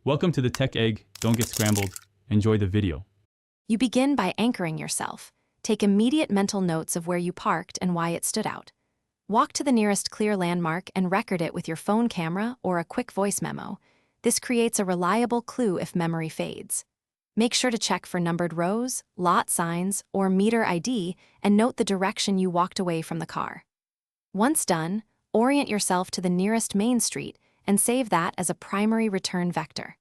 Welcome to the Tech Egg. Don't get scrambled. Enjoy the video. You begin by anchoring yourself. Take immediate mental notes of where you parked and why it stood out. Walk to the nearest clear landmark and record it with your phone camera or a quick voice memo. This creates a reliable clue if memory fades. Make sure to check for numbered rows, lot signs, or meter ID and note the direction you walked away from the car. Once done, orient yourself to the nearest main street and save that as a primary return vector.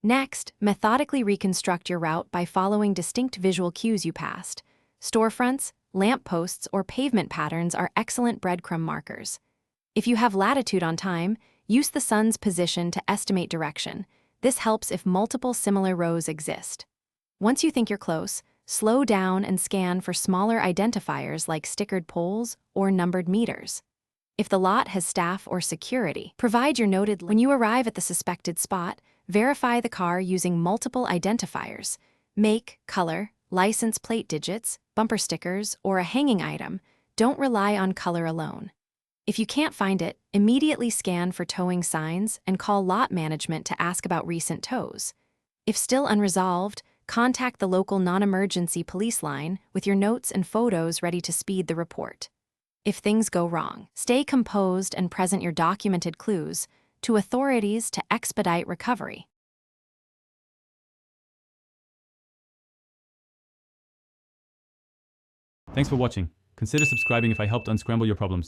Next, methodically reconstruct your route by following distinct visual cues you passed. Storefronts, lampposts, or pavement patterns are excellent breadcrumb markers. If you have latitude on time, use the sun's position to estimate direction. This helps if multiple similar rows exist. Once you think you're close, slow down and scan for smaller identifiers like stickered poles or numbered meters. If the lot has staff or security, provide your noted. When you arrive at the suspected spot, verify the car using multiple identifiers: make, color, license plate digits, bumper stickers, or a hanging item. Don't rely on color alone. If you can't find it, immediately scan for towing signs and call lot management to ask about recent tows. If still unresolved, contact the local non-emergency police line with your notes and photos ready to speed the report. If things go wrong, stay composed and present your documented clues to authorities to expedite recovery. Thanks for watching. Consider subscribing if I helped unscramble your problems.